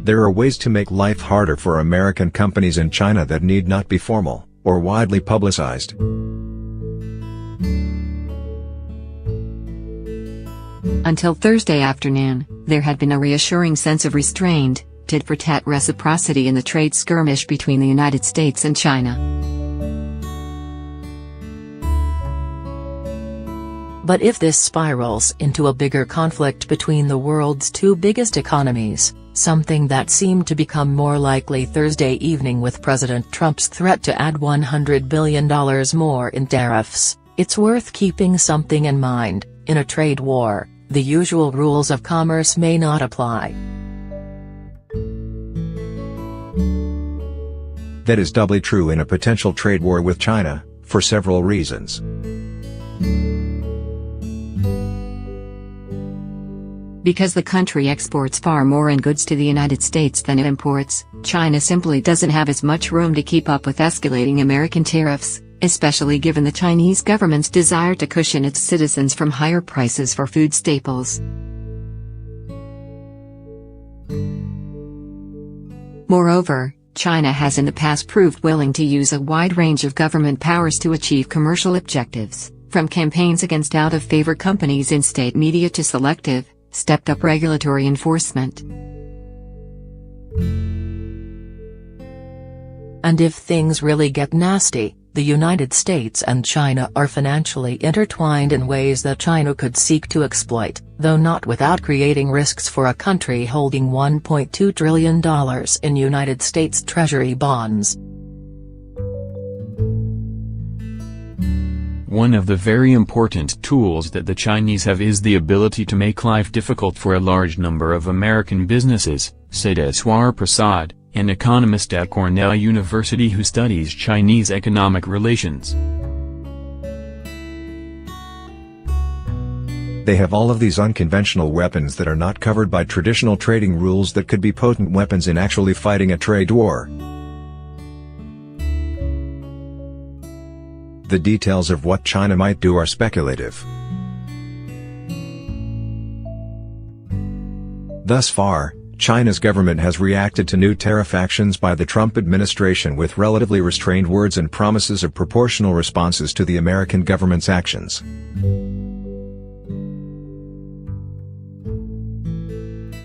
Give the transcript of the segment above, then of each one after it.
There are ways to make life harder for American companies in China that need not be formal or widely publicized. Until Thursday afternoon, there had been a reassuring sense of restrained, tit-for-tat reciprocity in the trade skirmish between the United States and China. But if this spirals into a bigger conflict between the world's two biggest economies, something that seemed to become more likely Thursday evening with President Trump's threat to add $100 billion more in tariffs, it's worth keeping something in mind: in a trade war, the usual rules of commerce may not apply. That is doubly true in a potential trade war with China, for several reasons. Because the country exports far more in goods to the United States than it imports, China simply doesn't have as much room to keep up with escalating American tariffs, especially given the Chinese government's desire to cushion its citizens from higher prices for food staples. Moreover, China has in the past proved willing to use a wide range of government powers to achieve commercial objectives, from campaigns against out-of-favor companies in state media to selective, stepped-up regulatory enforcement. And if things really get nasty, the United States and China are financially intertwined in ways that China could seek to exploit, though not without creating risks for a country holding $1.2 trillion in United States Treasury bonds. One of the very important tools that the Chinese have is the ability to make life difficult for a large number of American businesses, said Eswar Prasad, an economist at Cornell University who studies Chinese economic relations. They have all of these unconventional weapons that are not covered by traditional trading rules that could be potent weapons in actually fighting a trade war. The details of what China might do are speculative. Thus far, China's government has reacted to new tariff actions by the Trump administration with relatively restrained words and promises of proportional responses to the American government's actions.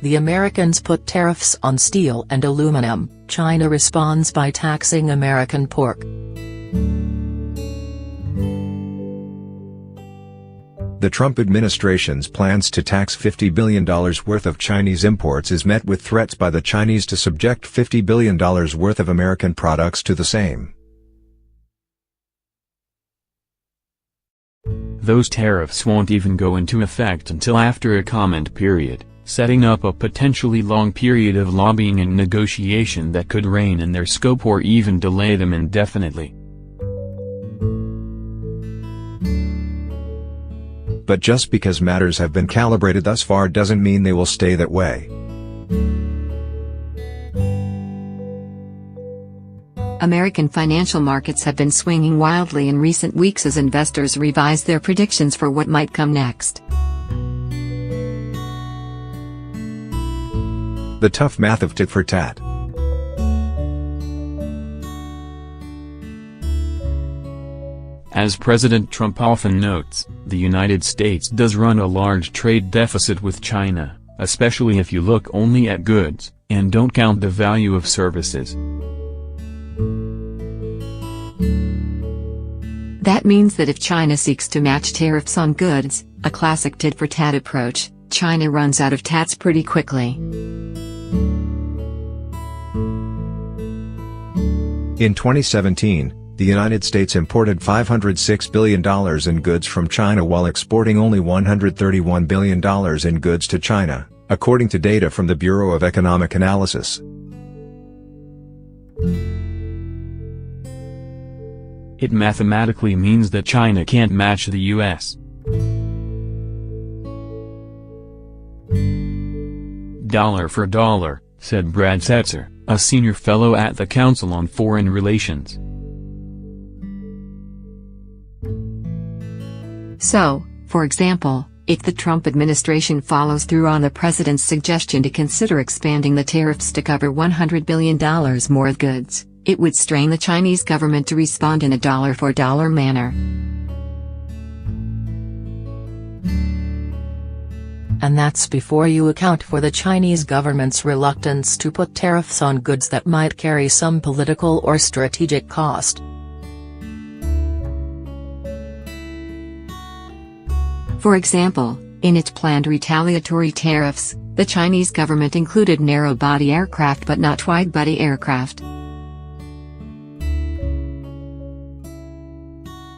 The Americans put tariffs on steel and aluminum. China responds by taxing American pork. The Trump administration's plans to tax $50 billion worth of Chinese imports is met with threats by the Chinese to subject $50 billion worth of American products to the same. Those tariffs won't even go into effect until after a comment period, setting up a potentially long period of lobbying and negotiation that could rein in their scope or even delay them indefinitely. But just because matters have been calibrated thus far doesn't mean they will stay that way. American financial markets have been swinging wildly in recent weeks as investors revise their predictions for what might come next. The tough math of tit for tat. As President Trump often notes, the United States does run a large trade deficit with China, especially if you look only at goods, and don't count the value of services. That means that if China seeks to match tariffs on goods, a classic tit-for-tat approach, China runs out of tats pretty quickly. In 2017, the United States imported $506 billion in goods from China while exporting only $131 billion in goods to China, according to data from the Bureau of Economic Analysis. It mathematically means that China can't match the U.S. Dollar for dollar, said Brad Setzer, a senior fellow at the Council on Foreign Relations. So, for example, if the Trump administration follows through on the president's suggestion to consider expanding the tariffs to cover $100 billion more of goods, it would strain the Chinese government to respond in a dollar-for-dollar manner. And that's before you account for the Chinese government's reluctance to put tariffs on goods that might carry some political or strategic cost. For example, in its planned retaliatory tariffs, the Chinese government included narrow-body aircraft but not wide-body aircraft.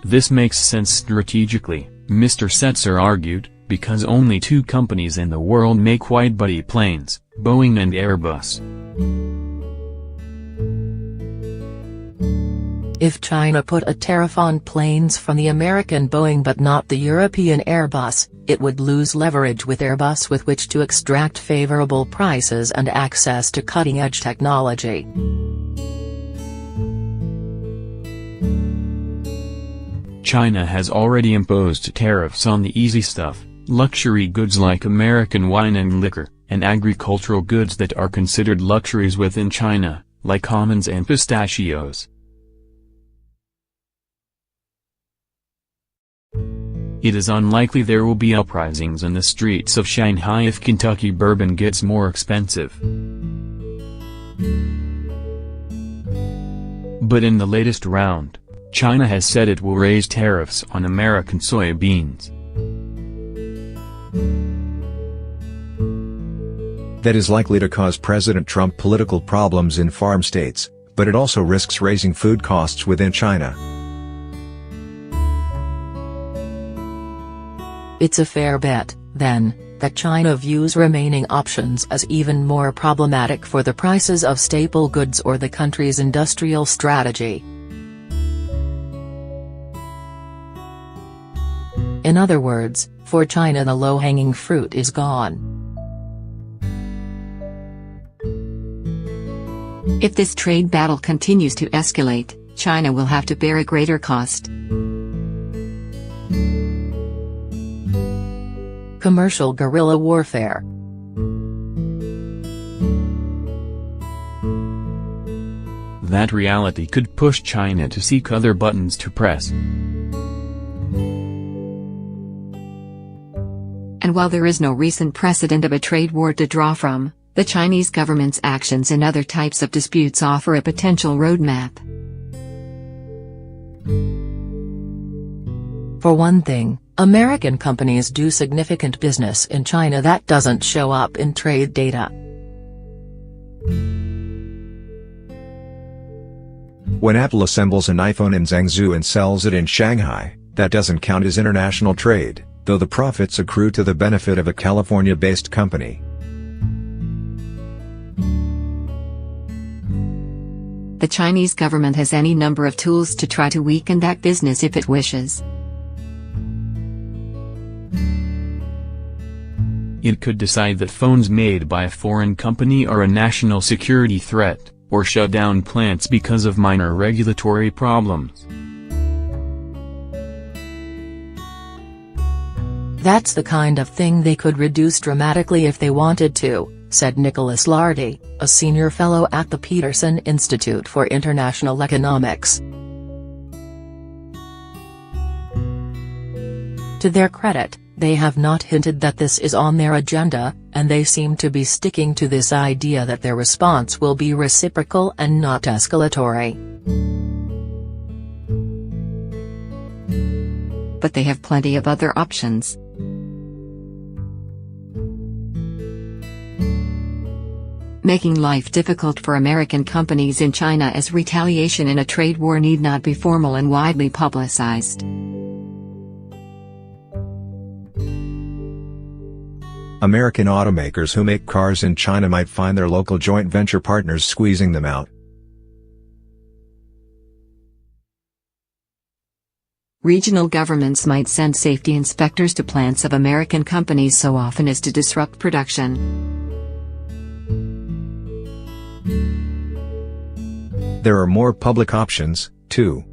This makes sense strategically, Mr. Setzer argued, because only 2 companies in the world make wide-body planes, Boeing and Airbus. If China put a tariff on planes from the American Boeing but not the European Airbus, it would lose leverage with Airbus with which to extract favorable prices and access to cutting-edge technology. China has already imposed tariffs on the easy stuff, luxury goods like American wine and liquor, and agricultural goods that are considered luxuries within China, like almonds and pistachios. It is unlikely there will be uprisings in the streets of Shanghai if Kentucky bourbon gets more expensive. But in the latest round, China has said it will raise tariffs on American soybeans. That is likely to cause President Trump political problems in farm states, but it also risks raising food costs within China. It's a fair bet, then, that China views remaining options as even more problematic for the prices of staple goods or the country's industrial strategy. In other words, for China the low-hanging fruit is gone. If this trade battle continues to escalate, China will have to bear a greater cost. Commercial guerrilla warfare. That reality could push China to seek other buttons to press. And while there is no recent precedent of a trade war to draw from, the Chinese government's actions in other types of disputes offer a potential roadmap. For one thing, American companies do significant business in China that doesn't show up in trade data. When Apple assembles an iPhone in Zhengzhou and sells it in Shanghai, that doesn't count as international trade, though the profits accrue to the benefit of a California-based company. The Chinese government has any number of tools to try to weaken that business if it wishes. It could decide that phones made by a foreign company are a national security threat, or shut down plants because of minor regulatory problems. That's the kind of thing they could reduce dramatically if they wanted to, said Nicholas Lardy, a senior fellow at the Peterson Institute for International Economics. To their credit, they have not hinted that this is on their agenda, and they seem to be sticking to this idea that their response will be reciprocal and not escalatory. But they have plenty of other options. Making life difficult for American companies in China as retaliation in a trade war need not be formal and widely publicized. American automakers who make cars in China might find their local joint venture partners squeezing them out. Regional governments might send safety inspectors to plants of American companies so often as to disrupt production. There are more public options, too.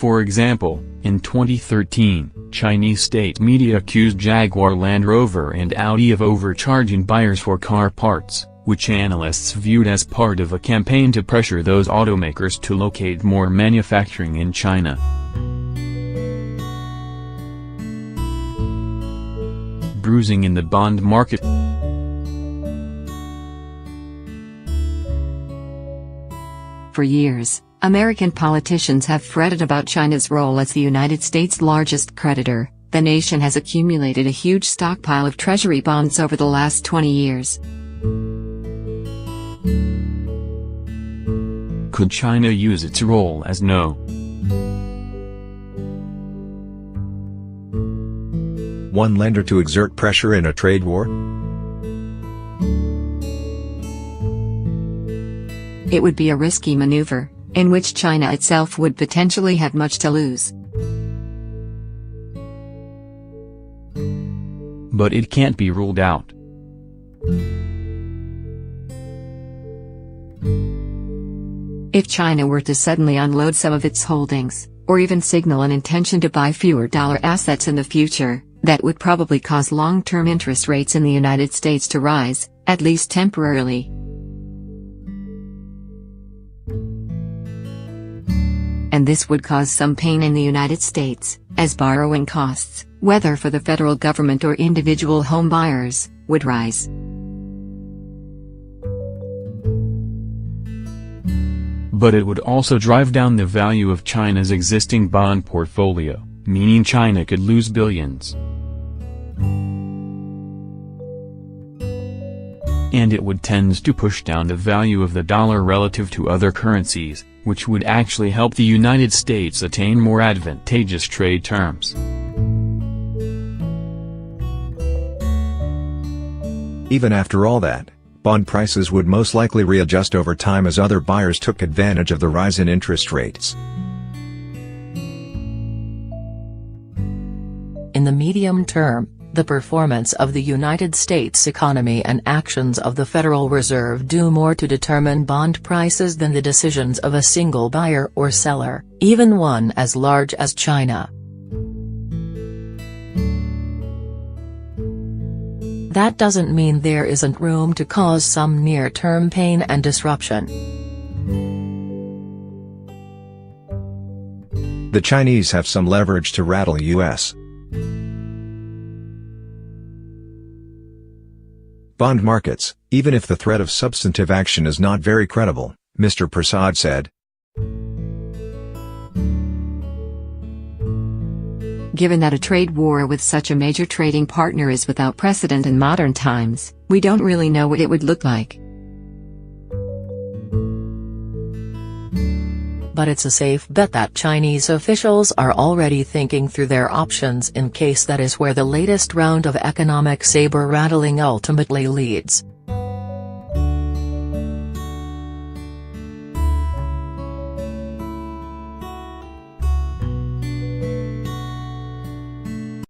For example, in 2013, Chinese state media accused Jaguar Land Rover and Audi of overcharging buyers for car parts, which analysts viewed as part of a campaign to pressure those automakers to locate more manufacturing in China. Bruising in the bond market. For years, American politicians have fretted about China's role as the United States' largest creditor. The nation has accumulated a huge stockpile of treasury bonds over the last 20 years. Could China use its role as one lender to exert pressure in a trade war? It would be a risky maneuver, in which China itself would potentially have much to lose. But it can't be ruled out. If China were to suddenly unload some of its holdings, or even signal an intention to buy fewer dollar assets in the future, that would probably cause long-term interest rates in the United States to rise, at least temporarily. And this would cause some pain in the United States, as borrowing costs, whether for the federal government or individual home buyers, would rise. But it would also drive down the value of China's existing bond portfolio, meaning China could lose billions. And it would tend to push down the value of the dollar relative to other currencies, which would actually help the United States attain more advantageous trade terms. Even after all that, bond prices would most likely readjust over time as other buyers took advantage of the rise in interest rates. In the medium term, the performance of the United States economy and actions of the Federal Reserve do more to determine bond prices than the decisions of a single buyer or seller, even one as large as China. That doesn't mean there isn't room to cause some near-term pain and disruption. The Chinese have some leverage to rattle U.S. bond markets, even if the threat of substantive action is not very credible, Mr. Prasad said. Given that a trade war with such a major trading partner is without precedent in modern times, we don't really know what it would look like. But it's a safe bet that Chinese officials are already thinking through their options in case that is where the latest round of economic saber-rattling ultimately leads.